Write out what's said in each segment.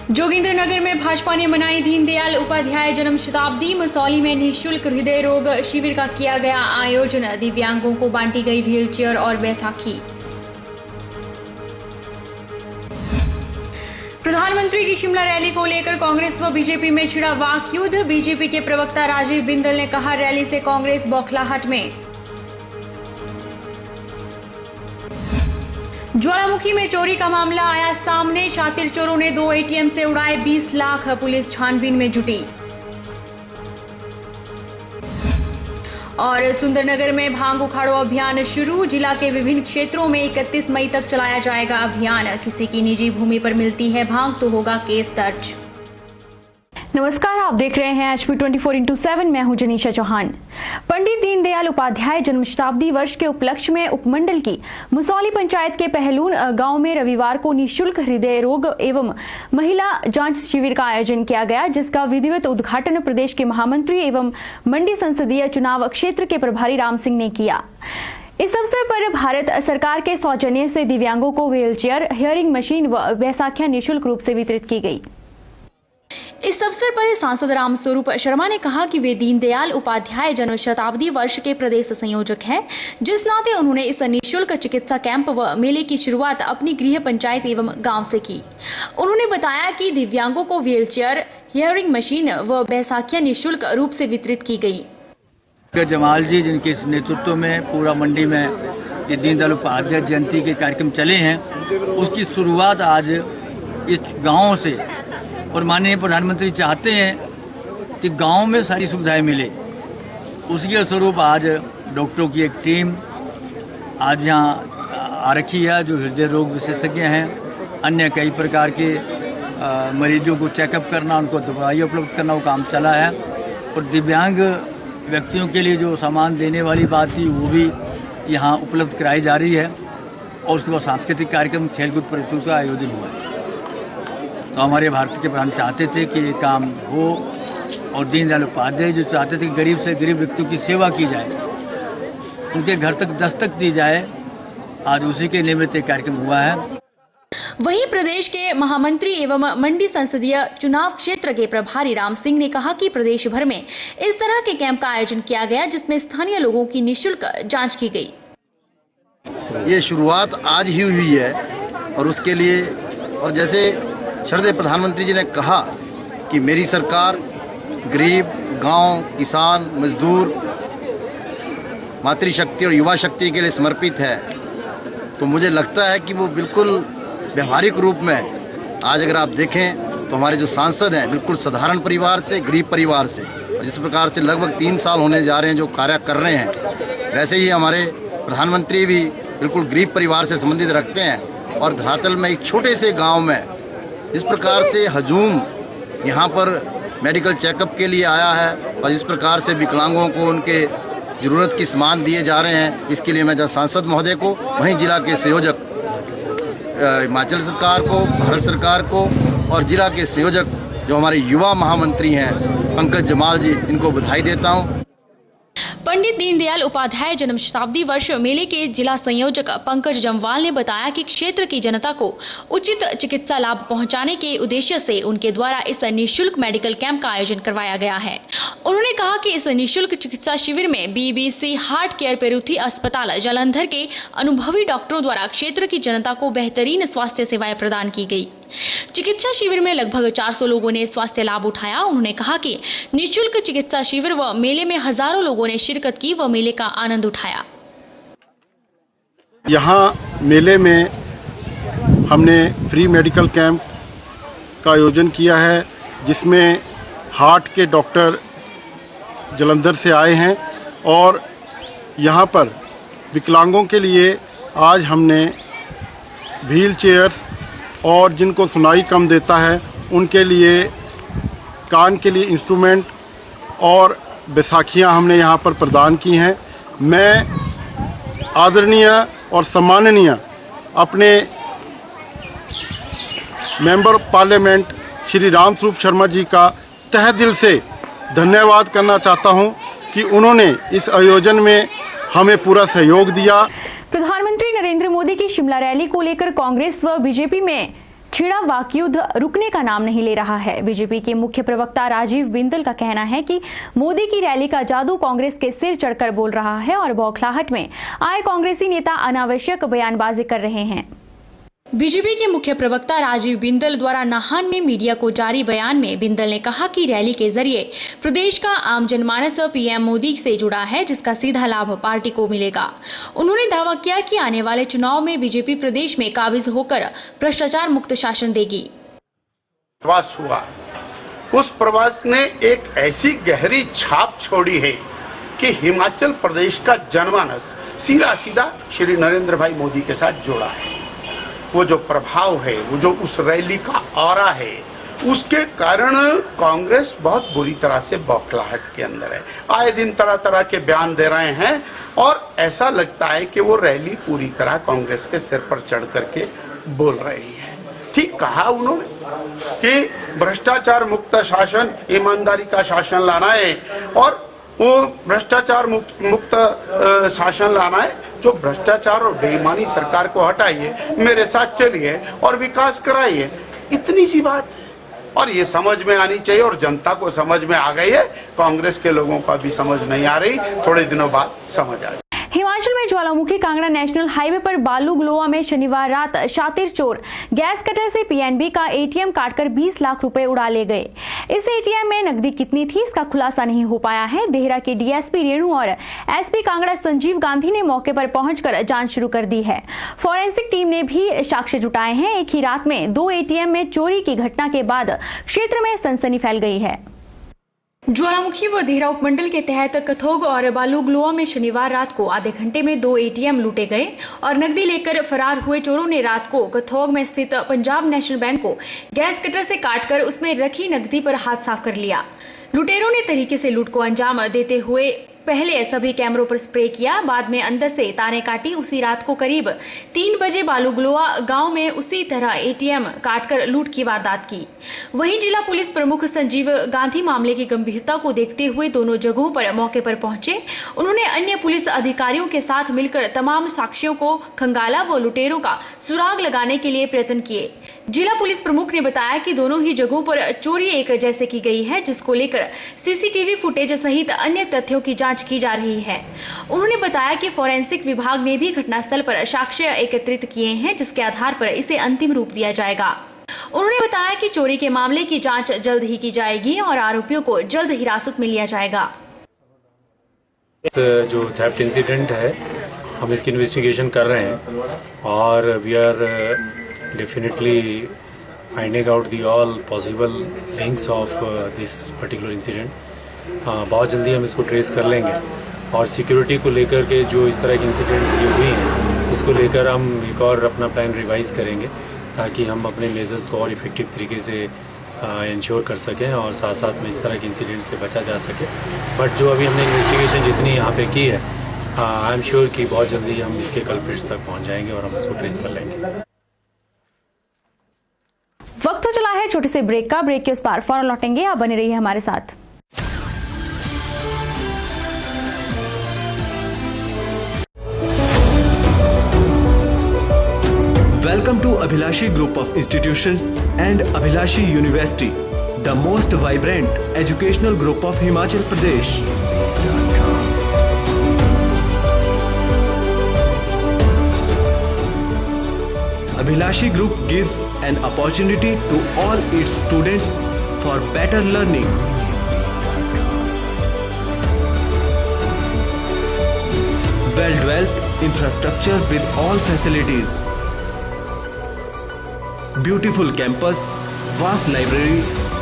जोगिंद्रनगर में भाजपा ने मनाई दीनदयाल उपाध्याय जन्म शताब्दी। मसौली में निःशुल्क हृदय रोग शिविर का किया गया आयोजन। दिव्यांगों को बांटी गई व्हीलचेयर और बैसाखी। प्रधानमंत्री की शिमला रैली को लेकर कांग्रेस व बीजेपी में छिड़ा वाक युद्ध। बीजेपी के प्रवक्ता राजीव बिंदल ने कहा, रैली से कांग्रेस बौखलाहट में। ज्वालामुखी में चोरी का मामला आया सामने। शातिर चोरों ने 2 एटीएम से उड़ाए 20 लाख। पुलिस छानबीन में जुटी। और सुंदरनगर में भांग उखाड़ो अभियान शुरू। जिला के विभिन्न क्षेत्रों में 31 मई तक चलाया जाएगा अभियान। किसी की निजी भूमि पर मिलती है भांग तो होगा केस दर्ज। नमस्कार, आप देख रहे हैं HP 24x7। मैं हूं जनीशा चौहान। पंडित दीनदयाल उपाध्याय जन्म शताब्दी वर्ष के उपलक्ष्य में उपमंडल की मसौली पंचायत के पहलून गांव में रविवार को निःशुल्क हृदय रोग एवं महिला जांच शिविर का आयोजन किया गया, जिसका विधिवत उद्घाटन प्रदेश के महामंत्री एवं मंडी संसदीय चुनाव क्षेत्र के प्रभारी राम सिंह ने किया। इस अवसर पर भारत सरकार के सौजन्य से दिव्यांगों को व्हीलचेयर, हियरिंग मशीन व बैसाखियां निःशुल्क रूप से वितरित की गई। इस अवसर पर सांसद रामस्वरूप शर्मा ने कहा कि वे दीनदयाल उपाध्याय जन्म शताब्दी वर्ष के प्रदेश संयोजक हैं, जिस नाते उन्होंने इस निःशुल्क चिकित्सा कैंप व मेले की शुरुआत अपनी गृह पंचायत एवं गांव से की। उन्होंने बताया कि दिव्यांगों को व्हीलचेयर, हियरिंग मशीन व बैसाखियां निःशुल्क रूप से वितरित की गई। जमाल जी, जिनके नेतृत्व में पूरा मंडी में ये दीनदयाल उपाध्याय जयंती के कार्यक्रम चले हैं, उसकी शुरुआत आज इस गाँव से। और माननीय प्रधानमंत्री चाहते हैं कि गांव में सारी सुविधाएं मिले। उसके स्वरूप आज डॉक्टरों की एक टीम आज यहाँ आ रखी है, जो हृदय रोग विशेषज्ञ हैं। अन्य कई प्रकार के मरीजों को चेकअप करना, उनको दवाई उपलब्ध करना, वो काम चला है। और दिव्यांग व्यक्तियों के लिए जो सामान देने वाली बात थी, वो भी यहाँ उपलब्ध कराई जा रही है। और उसके बाद सांस्कृतिक कार्यक्रम, खेलकूद प्रतियोगिता का आयोजन हुआ है। तो हमारे भारत के प्रधान चाहते थे कि ये काम हो, और दीनदयाल उपाध्याय जो चाहते थे कि गरीब से गरीब व्यक्तियों की सेवा की जाए, उनके घर तक दस्तक दी जाए। आज उसी के निमित्त एक कार्यक्रम हुआ है। वहीं प्रदेश के महामंत्री एवं मंडी संसदीय चुनाव क्षेत्र के प्रभारी राम सिंह ने कहा कि प्रदेश भर में इस तरह के कैंप का आयोजन किया गया, जिसमें स्थानीय लोगों की निःशुल्क जाँच की गई। ये शुरुआत आज ही हुई है, और उसके लिए, और जैसे श्रद्धेय प्रधानमंत्री जी ने कहा कि मेरी सरकार गरीब, गांव, किसान, मजदूर, मातृशक्ति और युवा शक्ति के लिए समर्पित है, तो मुझे लगता है कि वो बिल्कुल व्यवहारिक रूप में आज अगर आप देखें तो हमारे जो सांसद हैं बिल्कुल साधारण परिवार से, गरीब परिवार से, और जिस प्रकार से लगभग 3 साल होने जा रहे हैं जो कार्य कर रहे हैं, वैसे ही हमारे प्रधानमंत्री भी बिल्कुल गरीब परिवार से संबंधित रखते हैं। और धरातल में एक छोटे से गाँव में इस प्रकार से हजूम यहाँ पर मेडिकल चेकअप के लिए आया है, और इस प्रकार से विकलांगों को उनके ज़रूरत की सामान दिए जा रहे हैं, इसके लिए मैं सांसद महोदय को, वहीं जिला के संयोजक हिमाचल सरकार को, भारत सरकार को, और जिला के संयोजक जो हमारे युवा महामंत्री हैं पंकज जमाल जी, इनको बधाई देता हूँ। पंडित दीनदयाल उपाध्याय जन्म शताब्दी वर्ष मेले के जिला संयोजक पंकज जम्वाल ने बताया कि क्षेत्र की जनता को उचित चिकित्सा लाभ पहुंचाने के उद्देश्य से उनके द्वारा इस निःशुल्क मेडिकल कैंप का आयोजन करवाया गया है। उन्होंने कहा कि इस निःशुल्क चिकित्सा शिविर में BBC हार्ट केयर पेरुथी अस्पताल जालंधर के अनुभवी डॉक्टरों द्वारा क्षेत्र की जनता को बेहतरीन स्वास्थ्य सेवाएं प्रदान की गई। चिकित्सा शिविर में लगभग 400 लोगों ने स्वास्थ्य लाभ उठाया। उन्होंने कहा कि निःशुल्क चिकित्सा शिविर व मेले में हजारों लोगों ने शिरकत की व मेले का आनंद उठाया। यहाँ मेले में हमने फ्री मेडिकल कैंप का आयोजन किया है, जिसमें हार्ट के डॉक्टर जालंधर से आए हैं, और यहाँ पर विकलांगों के लिए आज हमने व्हील चेयर्स और जिनको सुनाई कम देता है उनके लिए कान के लिए इंस्ट्रूमेंट और बैसाखियाँ हमने यहाँ पर प्रदान की हैं। मैं आदरणीय और सम्माननीय अपने मेंबर पार्लियामेंट श्री रामस्वरूप शर्मा जी का तहे दिल से धन्यवाद करना चाहता हूँ कि उन्होंने इस आयोजन में हमें पूरा सहयोग दिया। प्रधानमंत्री नरेंद्र मोदी की शिमला रैली को लेकर कांग्रेस व बीजेपी में छिड़ा वाकयुद्ध रुकने का नाम नहीं ले रहा है। बीजेपी के मुख्य प्रवक्ता राजीव बिंदल का कहना है कि मोदी की रैली का जादू कांग्रेस के सिर चढ़कर बोल रहा है और बौखलाहट में आए कांग्रेसी नेता अनावश्यक बयानबाजी कर रहे हैं। बीजेपी के मुख्य प्रवक्ता राजीव बिंदल द्वारा नाहन में मीडिया को जारी बयान में बिंदल ने कहा कि रैली के जरिए प्रदेश का आम जनमानस पीएम मोदी से जुड़ा है, जिसका सीधा लाभ पार्टी को मिलेगा। उन्होंने दावा किया कि आने वाले चुनाव में बीजेपी प्रदेश में काबिज होकर भ्रष्टाचार मुक्त शासन देगी। प्रवास हुआ, उस प्रवास ने एक ऐसी गहरी छाप छोड़ी है कि हिमाचल प्रदेश का जनमानस सीधा सीधा श्री नरेंद्र भाई मोदी के साथ जुड़ा है। वो जो प्रभाव है, वो जो उस रैली का ऑरा है, उसके कारण कांग्रेस बहुत बुरी तरह से बौखलाहट के अंदर है। आए दिन तरह तरह के बयान दे रहे हैं और ऐसा लगता है कि वो रैली पूरी तरह कांग्रेस के सिर पर चढ़ करके बोल रही है। ठीक कहा उन्होंने कि भ्रष्टाचार मुक्त शासन, ईमानदारी का शासन लाना है और वो भ्रष्टाचार मुक्त शासन लाना है जो भ्रष्टाचार और बेईमानी सरकार को हटाइए, मेरे साथ चलिए और विकास कराइए। इतनी सी बात है और ये समझ में आनी चाहिए और जनता को समझ में आ गई है। कांग्रेस के लोगों का भी समझ नहीं आ रही, थोड़े दिनों बाद समझ आ जाए। हिमाचल में ज्वालामुखी कांगड़ा नेशनल हाईवे पर बालू ग्लोवा में शनिवार रात शातिर चोर गैस कटर से पीएनबी का एटीएम काटकर 20 लाख रुपए उड़ा ले गए। इस एटीएम में नकदी कितनी थी, इसका खुलासा नहीं हो पाया है। देहरा के डीएसपी रेणु और एसपी कांगड़ा संजीव गांधी ने मौके पर पहुंचकर जांच शुरू कर दी है। फॉरेंसिक टीम ने भी साक्ष्य जुटाए हैं। एक ही रात में 2 एटीएम में चोरी की घटना के बाद क्षेत्र में सनसनी फैल गई है। ज्वालामुखी व देहरा उपमंडल के तहत कथोग और बालूग्लोवा में शनिवार रात को आधे घंटे में 2 एटीएम लूटे गए और नकदी लेकर फरार हुए चोरों ने रात को कथोग में स्थित पंजाब नेशनल बैंक को गैस कटर से काटकर उसमें रखी नकदी पर हाथ साफ कर लिया। लुटेरों ने तरीके से लूट को अंजाम देते हुए पहले सभी कैमरों पर स्प्रे किया, बाद में अंदर से तारें काटी। उसी रात को करीब 3 बजे बालूग्लोवा गांव में उसी तरह एटीएम काटकर लूट की वारदात की। वहीं जिला पुलिस प्रमुख संजीव गांधी मामले की गंभीरता को देखते हुए दोनों जगहों पर मौके पर पहुंचे। उन्होंने अन्य पुलिस अधिकारियों के साथ मिलकर तमाम साक्ष्यों को खंगाला व लुटेरों का सुराग लगाने के लिए प्रयत्न किए। जिला पुलिस प्रमुख ने बताया कि दोनों ही जगहों पर चोरी एक जैसे की गई है, जिसको लेकर सीसीटीवी फुटेज सहित अन्य तथ्यों की जांच की जा रही है। उन्होंने बताया कि फॉरेंसिक विभाग ने भी घटनास्थल पर साक्ष्य एकत्रित किए हैं, जिसके आधार पर इसे अंतिम रूप दिया जाएगा। उन्होंने बताया कि चोरी के मामले की जांच जल्द ही की जाएगी और आरोपियों को जल्द हिरासत में लिया जाएगा। जो थेफ्ट इंसिडेंट है, हम इसकी इन्वेस्टिगेशन कर रहे हैं और we are definitely finding out the all possible links of this particular incident. बहुत जल्दी हम इसको ट्रेस कर लेंगे और सिक्योरिटी को लेकर के जो इस तरह के इंसिडेंट ये हुई हैं, इसको लेकर हम एक और अपना प्लान रिवाइज करेंगे ताकि हम अपने मेजर्स को और इफेक्टिव तरीके से इंश्योर कर सकें और साथ साथ में इस तरह के इंसिडेंट से बचा जा सके। बट जो अभी हमने इन्वेस्टिगेशन जितनी यहाँ पे की है, आई एम श्योर कि बहुत जल्दी हम इसके कल्प्रिट्स तक पहुँच जाएंगे और हम इसको ट्रेस कर लेंगे। वक्त हो चला है छोटे से ब्रेक का। ब्रेक के उस पार फौरन लौटेंगे, आप बने रहिए हमारे साथ। Welcome to Abhilashi Group of Institutions and Abhilashi University, the most vibrant educational group of Himachal Pradesh. Abhilashi Group gives an opportunity to all its students for better learning. Well-developed infrastructure with all facilities. Beautiful campus, vast library,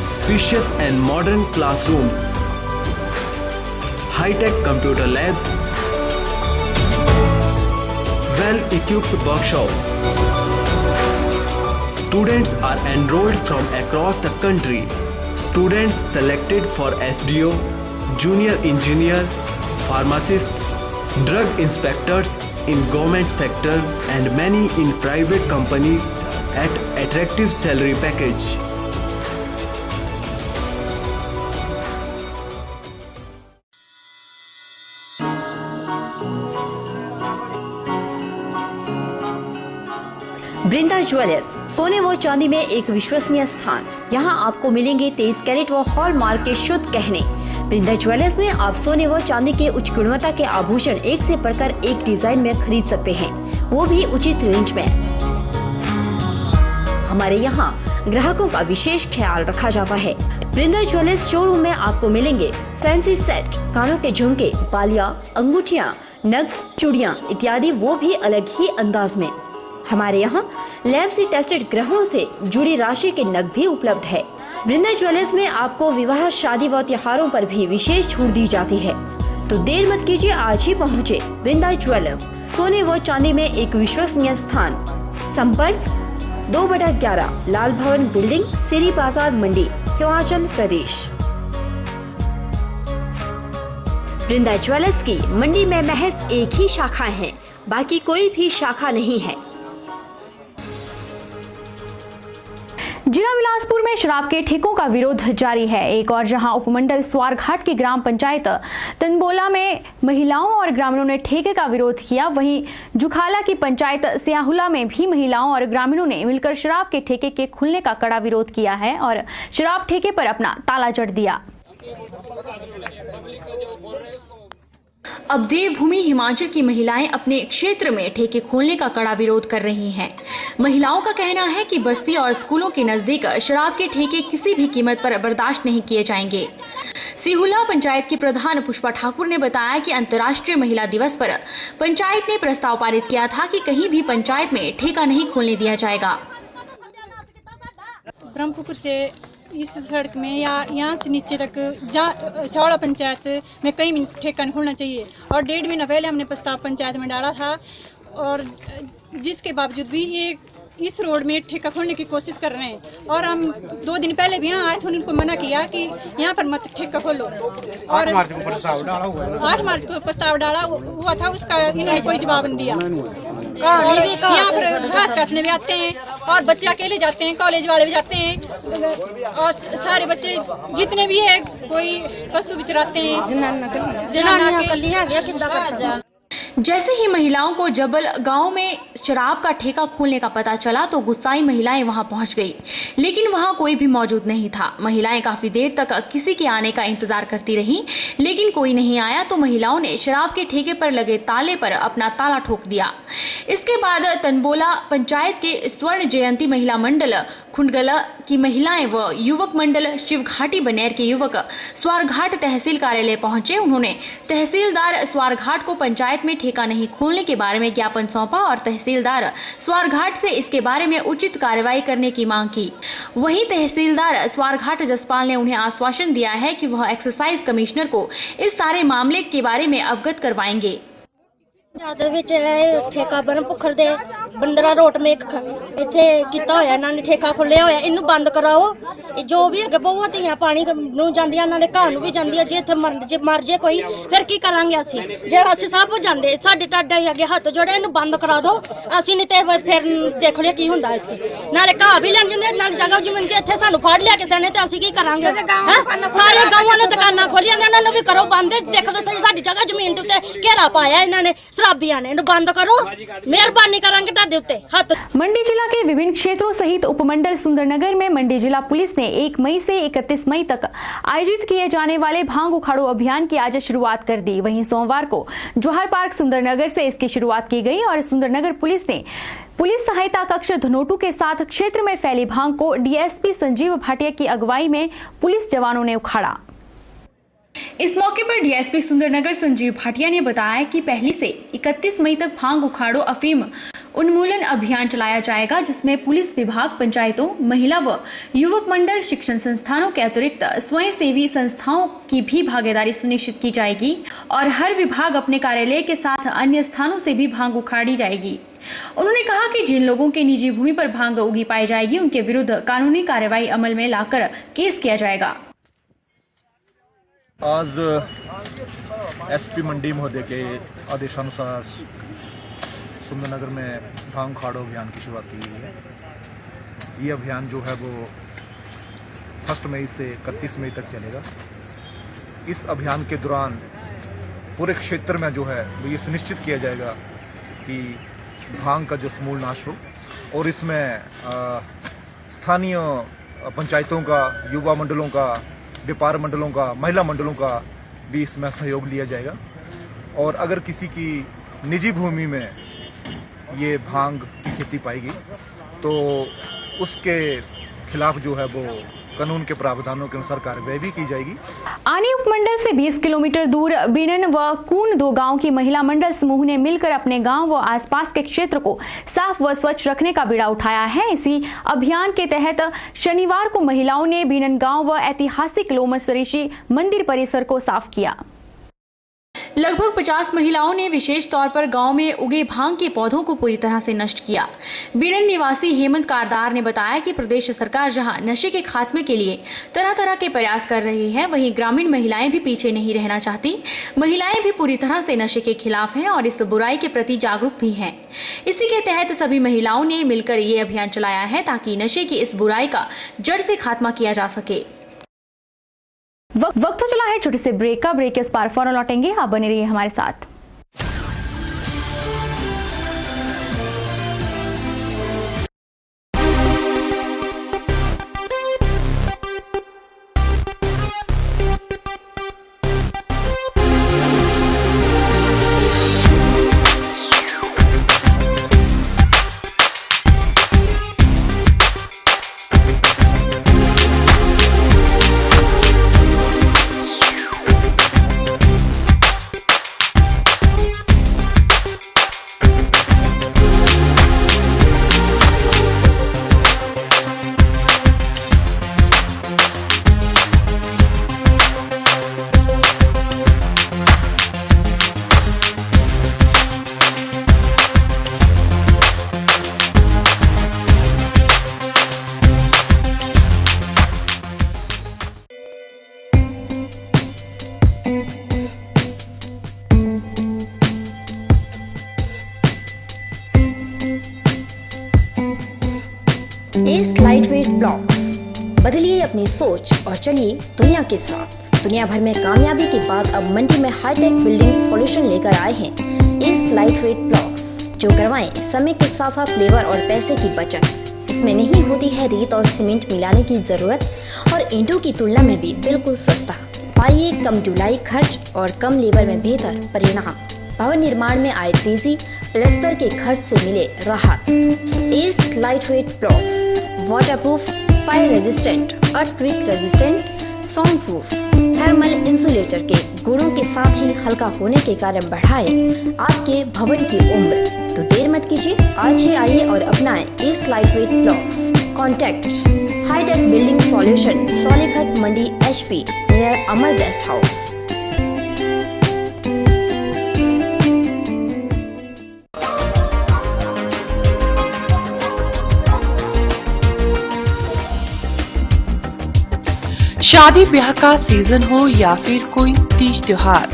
spacious and modern classrooms, high-tech computer labs, well-equipped workshop. Students are enrolled from across the country. Students selected for SDO, junior engineer, pharmacists, drug inspectors in government sector and many in private companies at attractive salary package. Brinda Jewelers, सोने व चांदी में एक विश्वसनीय स्थान। यहाँ आपको मिलेंगे 23 कैरेट व हॉलमार्क के शुद्ध गहने। वृंदा ज्वेलर्स में आप सोने व चांदी के उच्च गुणवत्ता के आभूषण एक से बढ़कर एक डिजाइन में खरीद सकते हैं, वो भी उचित रेंज में। हमारे यहाँ ग्राहकों का विशेष ख्याल रखा जाता है। वृंदा ज्वेलर्स शोरूम में आपको मिलेंगे फैंसी सेट, कानों के झुमके, बालियां, अंगूठियां, नग, चूड़ियां इत्यादि, वो भी अलग ही अंदाज में। हमारे यहाँ लैब से टेस्टेड ग्रहों से जुड़ी राशि के नग भी उपलब्ध है। वृंदा ज्वेलर्स में आपको विवाह, शादी व त्योहारों पर भी विशेष छूट दी जाती है। तो देर मत कीजिए, आज ही पहुँचे वृंदा ज्वेलर्स, सोने व चांदी में एक विश्वसनीय स्थान। संपर्क 2/11 लाल भवन बिल्डिंग, सिरी बाजार, मंडी, हिमाचल प्रदेश। वृंदा ज्वेलर्स की मंडी में महज एक ही शाखा है, बाकी कोई भी शाखा नहीं है। जिला बिलासपुर में शराब के ठेकों का विरोध जारी है। एक और जहां उपमंडल स्वारघाट की ग्राम पंचायत तनबोला में महिलाओं और ग्रामीणों ने ठेके का विरोध किया, वहीं जुखाला की पंचायत स्याहुला में भी महिलाओं और ग्रामीणों ने मिलकर शराब के ठेके के खुलने का कड़ा विरोध किया है और शराब ठेके पर अपना ताला जड़ दिया। अब देवभूमि हिमाचल की महिलाएं अपने क्षेत्र में ठेके खोलने का कड़ा विरोध कर रही हैं। महिलाओं का कहना है कि बस्ती और स्कूलों के नजदीक शराब के ठेके किसी भी कीमत पर बर्दाश्त नहीं किए जाएंगे। सिहुला पंचायत की प्रधान पुष्पा ठाकुर ने बताया कि अंतर्राष्ट्रीय महिला दिवस पर पंचायत ने प्रस्ताव पारित किया था कि कहीं भी पंचायत में ठेका नहीं खोलने दिया जाएगा। ब्रह्मपुकुर से इस सड़क में या यहाँ से नीचे तक सियाहुला पंचायत में कहीं भी ठेका नहीं खोलना चाहिए। और 1.5 महीना पहले हमने प्रस्ताव पंचायत में डाला था और जिसके बावजूद भी ये इस रोड में ठेका खोलने की कोशिश कर रहे हैं। और हम 2 दिन पहले भी यहाँ आए थे, उनको मना किया कि यहाँ पर मत ठेका खोलो। और 8 मार्च को प्रस्ताव डाला हुआ था, उसका इन्होंने कोई जवाब नहीं दिया। यहाँ पर घास काटने भी आते हैं और बच्चे अकेले जाते हैं, कॉलेज वाले भी जाते हैं और सारे बच्चे जितने भी है कोई पशु भी चराते हैं। जैसे ही महिलाओं को जबल गांव में शराब का ठेका खोलने का पता चला तो गुस्साई महिलाएं वहां पहुंच गई, लेकिन वहां कोई भी मौजूद नहीं था। महिलाएं काफी देर तक किसी के आने का इंतजार करती रहीं, लेकिन कोई नहीं आया तो महिलाओं ने शराब के ठेके पर लगे ताले पर अपना ताला ठोक दिया। इसके बाद तनबोला पंचायत के स्वर्ण जयंती महिला मंडल खुंडगला की महिलाएं व युवक मंडल शिवघाटी बनेर के युवक स्वारघाट तहसील कार्यालय पहुंचे। उन्होंने तहसीलदार स्वारघाट को पंचायत में ठेका नहीं खोलने के बारे में ज्ञापन सौंपा और तहसीलदार स्वारघाट से इसके बारे में उचित कार्रवाई करने की मांग की। वहीं तहसीलदार स्वारघाट जसपाल ने उन्हें आश्वासन दिया है कि वह एक्साइज कमिश्नर को इस सारे मामले के बारे में अवगत करवाएंगे। ठेका ब्रह्मपुखर दे बंदरा रोड में इत्थे कीता होया, इन्हां ने ठेका खोलिया होया, इनू बंद कराओ। जो भी अगे बहुआं धीआं पानी नूं जांदियां, इन्हां दे घर नूं भी जांदियां, जे इत्थे मर जे कोई फिर की करांगे असीं? जे असीं सब जांदे साडे ताडे अगे हत्थ जोड़े, इनू बंद करा दो। असीं नहीं ते फिर देख लिया की हुंदा इत्थे, नाले घाह भी लैण जांदे, नाले जगह जमीन जे इत्थे सानू फड़ लिया किसी ने ते असीं की करांगे? सारे गांवां ने दुकानां खोलियां ने, इन्हां नूं भी करो बंद। देखो तो सही साडी जगह जमीन दे उत्ते घेरा पाया इन्हां ने शराबियां ने, इन्हू बंद करो, मेहरबानी करांगे ताडे उत्ते हाथ। मंडी जिला के विभिन्न क्षेत्रों सहित उपमंडल सुंदरनगर में मंडी जिला पुलिस ने 1 मई से 31 मई तक आयोजित किए जाने वाले भांग उखाड़ो अभियान की आज शुरुआत कर दी। वहीं सोमवार को जौहर पार्क सुंदरनगर से इसकी शुरुआत की गई और सुंदरनगर पुलिस ने पुलिस सहायता कक्ष धनोटू के साथ क्षेत्र में फैली भांग को डीएसपी संजीव भाटिया की अगुवाई में पुलिस जवानों ने उखाड़ा। इस मौके पर डीएसपी सुंदरनगर संजीव भाटिया ने बताया कि पहली से 31 मई तक भांग उखाड़ो अफीम उन्मूलन अभियान चलाया जाएगा, जिसमें पुलिस विभाग, पंचायतों, महिला व युवक मंडल, शिक्षण संस्थानों के अतिरिक्त स्वयंसेवी संस्थाओं की भी भागीदारी सुनिश्चित की जाएगी और हर विभाग अपने कार्यालय के साथ अन्य स्थानों से भी भांग उखाड़ी जाएगी। उन्होंने कहा कि जिन लोगों के निजी भूमि पर भांग उगी पाई जाएगी उनके विरुद्ध कानूनी कार्रवाई अमल में लाकर केस किया जाएगा। आज एसपी मंडी महोदय के आदेशानुसार सुंदरनगर में भांग उखाड़ो अभियान की शुरुआत की गई है। ये अभियान जो है वो 1 मई से 31 मई तक चलेगा। इस अभियान के दौरान पूरे क्षेत्र में जो है वो ये सुनिश्चित किया जाएगा कि भांग का जो समूल नाश हो और इसमें स्थानीय पंचायतों का, युवा मंडलों का, व्यापार मंडलों का, महिला मंडलों का भी इसमें सहयोग लिया जाएगा। और अगर किसी की निजी भूमि में ये भांग की खेती पाएगी तो उसके खिलाफ जो है वो कानून के प्रावधानों के अनुसार कार्रवाई भी की जाएगी। आनी उपमंडल से 20 किलोमीटर दूर बीनन व कून दो गांव की महिला मंडल समूह ने मिलकर अपने गांव व आसपास के क्षेत्र को साफ व स्वच्छ रखने का बीड़ा उठाया है। इसी अभियान के तहत शनिवार को महिलाओं ने बीनन गांव व ऐतिहासिक लोमसरीशी मंदिर परिसर को साफ किया। लगभग 50 महिलाओं ने विशेष तौर पर गांव में उगे भांग के पौधों को पूरी तरह से नष्ट किया। बीनन निवासी हेमंत कारदार ने बताया कि प्रदेश सरकार जहां नशे के खात्मे के लिए तरह तरह के प्रयास कर रही है, वहीं ग्रामीण महिलाएं भी पीछे नहीं रहना चाहती। महिलाएं भी पूरी तरह से नशे के खिलाफ हैं और इस बुराई के प्रति जागरूक भी हैं। इसी के तहत सभी महिलाओं ने मिलकर ये अभियान चलाया है ताकि नशे की इस बुराई का जड़ से खात्मा किया जा सके। वक्त हो चला है छोटे से ब्रेक का। ब्रेक के इस पार फौरन लौटेंगे, आप बने रहिए हमारे साथ। एस लाइटवेट ब्लॉक्स, बदलिए अपनी सोच और चलिए दुनिया के साथ। दुनिया भर में कामयाबी के बाद अब मंडी में हाईटेक बिल्डिंग सॉल्यूशन लेकर आए हैं एस लाइटवेट ब्लॉक्स, जो करवाएं समय के साथ साथ लेबर और पैसे की बचत। इसमें नहीं होती है रेत और सीमेंट मिलाने की जरूरत और ईंटों की तुलना में भी बिल्कुल सस्ता। पाइए कम ढुलाई खर्च और कम लेबर में बेहतर परिणाम। भवन निर्माण में आए तेजी, प्लास्टर के खर्च से मिले राहत। S lightweight blocks waterproof, fire resistant, earthquake resistant, sound proof, thermal insulator के गुणों के साथ ही हल्का होने के कारण बढ़ाए आपके भवन की उम्र। तो देर मत कीजिए, आज ही आइए और अपनाएं S lightweight blocks. Contact hitech building solution, Solaghat Mandi HP near Amar guest house. शादी ब्याह का सीजन हो या फिर कोई तीज त्योहार,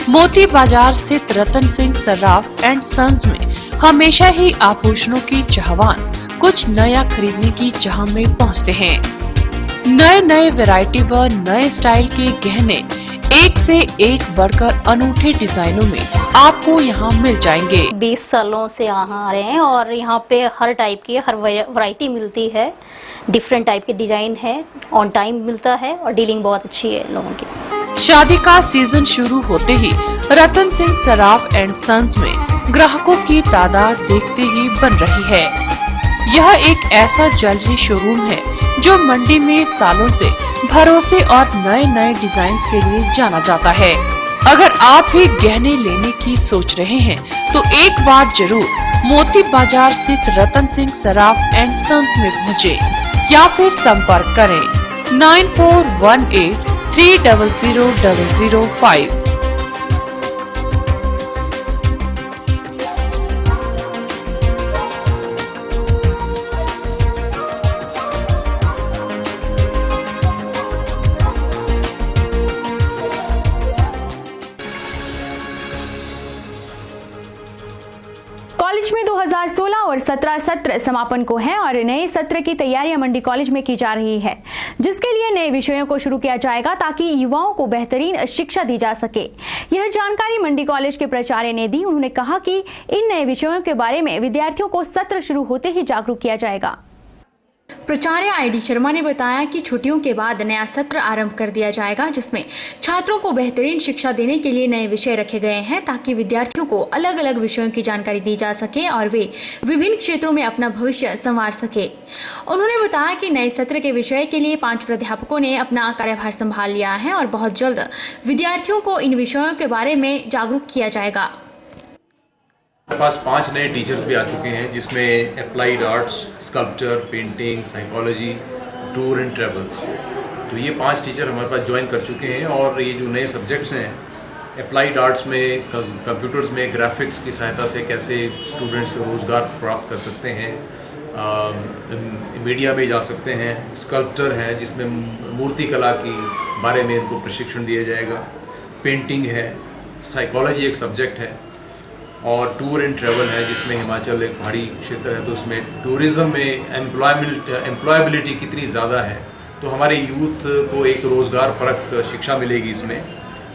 मोती बाजार स्थित रतन सिंह सर्राफ एंड सन्स में हमेशा ही आभूषणों की चाहवान कुछ नया खरीदने की चाह में पहुंचते हैं। नए नए वैरायटी व नए स्टाइल के गहने एक से एक बढ़कर अनूठे डिजाइनों में आपको यहाँ मिल जाएंगे। 20 सालों से यहाँ आ रहे हैं और यहाँ पे हर टाइप की हर वैरायटी मिलती है। डिफरेंट टाइप के डिजाइन है, ऑन टाइम मिलता है और डीलिंग बहुत अच्छी है लोगों की। शादी का सीजन शुरू होते ही रतन सिंह सर्राफ एंड सन्स में ग्राहकों की तादाद देखते ही बन रही है। यह एक ऐसा ज्वेलरी शोरूम है जो मंडी में सालों से भरोसे और नए नए डिजाइन के लिए जाना जाता है। अगर आप भी गहने लेने की सोच रहे हैं तो एक बार जरूर मोती बाजार स्थित रतन सिंह सर्राफ एंड सन्स में पहुँचे या फिर संपर्क करें 9418 300005। कॉलेज में 2016 और 17 सत्र समापन को है और नए सत्र की तैयारियां मंडी कॉलेज में की जा रही है, जिसके लिए नए विषयों को शुरू किया जाएगा ताकि युवाओं को बेहतरीन शिक्षा दी जा सके। यह जानकारी मंडी कॉलेज के प्राचार्य ने दी। उन्होंने कहा कि इन नए विषयों के बारे में विद्यार्थियों को सत्र शुरू होते ही जागरूक किया जाएगा। प्राचार्य ID शर्मा ने बताया कि छुट्टियों के बाद नया सत्र आरंभ कर दिया जाएगा, जिसमें छात्रों को बेहतरीन शिक्षा देने के लिए नए विषय रखे गए हैं ताकि विद्यार्थियों को अलग अलग विषयों की जानकारी दी जा सके और वे विभिन्न क्षेत्रों में अपना भविष्य संवार सके। उन्होंने बताया कि नए सत्र के विषय के लिए 5 प्राध्यापकों ने अपना कार्यभार संभाल लिया है और बहुत जल्द विद्यार्थियों को इन विषयों के बारे में जागरूक किया जाएगा। हमारे पास 5 नए टीचर्स भी आ चुके हैं, जिसमें applied arts, sculpture, painting, psychology, tour and travels. तो ये 5 टीचर हमारे पास ज्वाइन कर चुके हैं और ये जो नए सब्जेक्ट्स हैं, अप्लाइड आर्ट्स में कंप्यूटर्स में ग्राफिक्स की सहायता से कैसे स्टूडेंट्स रोज़गार प्राप्त कर सकते हैं, मीडिया में जा सकते हैं, स्कल्पचर है जिसमें मूर्ति कला की बारे में इनको प्रशिक्षण दिया जाएगा, पेंटिंग है, साइकोलॉजी एक सब्जेक्ट है और टूर एंड ट्रैवल है जिसमें हिमाचल एक पहाड़ी क्षेत्र है तो उसमें टूरिज़्म में एम्प्लॉयबिलिटी कितनी ज़्यादा है, तो हमारे यूथ को एक रोज़गार परक शिक्षा मिलेगी इसमें।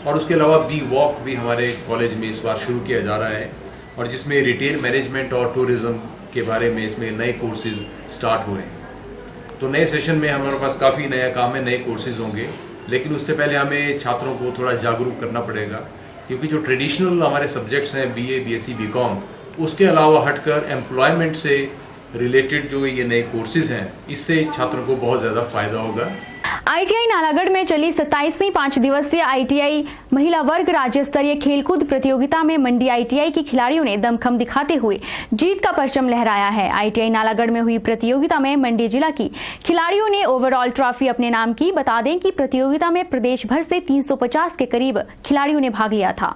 और उसके अलावा बी वॉक भी हमारे कॉलेज में इस बार शुरू किया जा रहा है और जिसमें रिटेल मैनेजमेंट और टूरिज़्म के बारे में इसमें नए कोर्सेज़ स्टार्ट हो रहे हैं। तो नए सेशन में हमारे पास काफ़ी नया काम है, नए कोर्सेज़ होंगे, लेकिन उससे पहले हमें छात्रों को थोड़ा जागरूक करना पड़ेगा क्योंकि जो ट्रेडिशनल हमारे सब्जेक्ट्स हैं BA, BSc, BCom, उसके अलावा हटकर एम्प्लॉयमेंट से रिलेटेड जो ये नए कोर्सेज हैं, इससे छात्रों को बहुत ज़्यादा फायदा होगा। ITI नालागढ़ में चली 27वीं 5 दिवसीय ITI महिला वर्ग राज्य स्तरीय खेलकूद प्रतियोगिता में मंडी ITI की खिलाड़ियों ने दमखम दिखाते हुए जीत का परचम लहराया है। ITI नालागढ़ में हुई प्रतियोगिता में मंडी जिला की खिलाड़ियों ने ओवरऑल ट्रॉफी अपने नाम की। बता दें कि प्रतियोगिता में प्रदेश भर से 350 के करीब खिलाड़ियों ने भाग लिया था।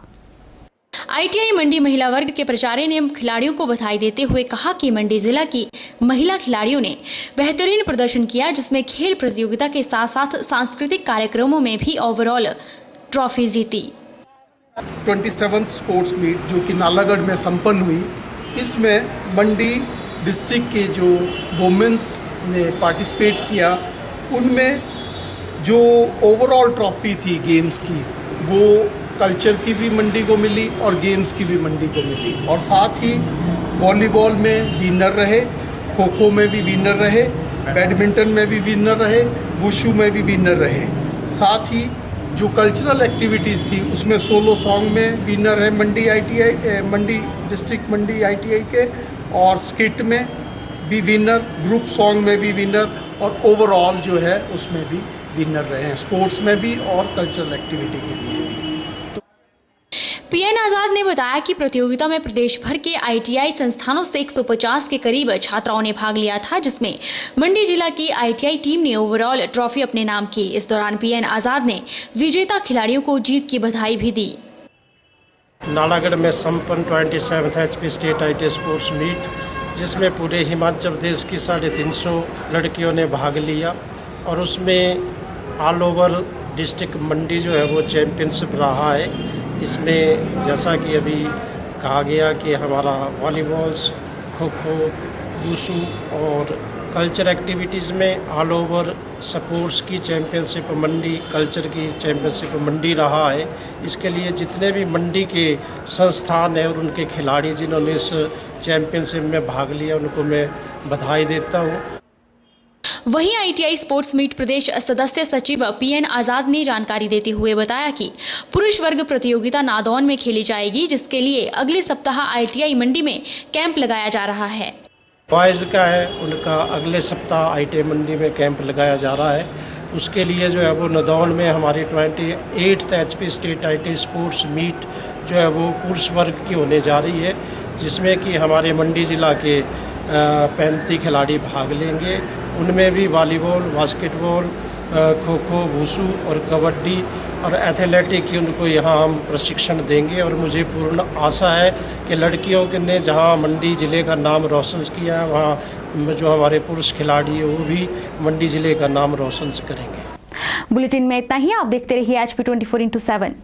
ITI मंडी महिला वर्ग के प्राचार्य ने खिलाड़ियों को बधाई देते हुए कहा कि मंडी जिला की महिला खिलाड़ियों ने बेहतरीन प्रदर्शन किया, जिसमें खेल प्रतियोगिता के साथ साथ सांस्कृतिक कार्यक्रमों में भी ओवरऑल ट्रॉफी जीती। 27th स्पोर्ट्स मीट जो कि नालागढ़ में संपन्न हुई, इसमें मंडी डिस्ट्रिक्ट के जो वुमेन्स ने पार्टिसिपेट किया, उनमें जो ओवरऑल ट्रॉफी थी गेम्स की, वो कल्चर की भी मंडी को मिली और गेम्स की भी मंडी को मिली। और साथ ही वॉलीबॉल में विनर रहे, खो खो में भी विनर रहे, बैडमिंटन में भी विनर रहे, वुशु में भी विनर रहे। साथ ही जो कल्चरल एक्टिविटीज़ थी उसमें सोलो सॉन्ग में विनर है मंडी डिस्ट्रिक्ट मंडी ITI के, और स्किट में भी विनर, ग्रुप सॉन्ग में भी विनर और ओवरऑल जो है उसमें भी विनर रहे हैं, स्पोर्ट्स में भी और कल्चरल एक्टिविटी के लिए भी। PN आजाद ने बताया कि प्रतियोगिता में प्रदेश भर के ITI संस्थानों से 150 के करीब छात्राओं ने भाग लिया था, जिसमें मंडी जिला की ITI टीम ने ओवरऑल ट्रॉफी अपने नाम की। इस दौरान PN आजाद ने विजेता खिलाड़ियों को जीत की बधाई भी दी। नालागढ़ में संपन्न 27th HP state ITI sports meet, जिसमें पूरे हिमाचल प्रदेश की 350 लड़कियों ने भाग लिया और उसमें ऑल ओवर डिस्ट्रिक्ट मंडी जो है वो चैम्पियनशिप रहा है। इसमें जैसा कि अभी कहा गया कि हमारा वॉलीबॉल्स, खो खो, वुशु और कल्चर एक्टिविटीज़ में ऑल ओवर स्पोर्ट्स की चैम्पियनशिप मंडी, कल्चर की चैम्पियनशिप मंडी रहा है। इसके लिए जितने भी मंडी के संस्थान हैं और उनके खिलाड़ी जिन्होंने इस चैम्पियनशिप में भाग लिया, उनको मैं बधाई देता हूँ। वहीं ITI स्पोर्ट्स मीट प्रदेश सदस्य सचिव PN आजाद ने जानकारी देते हुए बताया कि पुरुष वर्ग प्रतियोगिता नादौन में खेली जाएगी, जिसके लिए अगले सप्ताह ITI मंडी में कैंप लगाया जा रहा है। बॉयज़ का है, उनका अगले सप्ताह ITI मंडी में कैंप लगाया जा रहा है। उसके लिए जो है वो नादौन में हमारी 28th HP state ITI sports meet जो है वो पुरुष वर्ग की होने जा रही है, जिसमें कि हमारे मंडी ज़िला के 35 खिलाड़ी भाग लेंगे। उनमें भी volleyball, basketball, kho kho, wushu और कबड्डी और एथलेटिक की उनको यहाँ हम प्रशिक्षण देंगे। और मुझे पूर्ण आशा है कि लड़कियों ने जहाँ मंडी ज़िले का नाम रोशन किया है, वहाँ जो हमारे पुरुष खिलाड़ी है वो भी मंडी ज़िले का नाम रोशन करेंगे। बुलेटिन में इतना ही। आप देखते रहिए HP 24/7।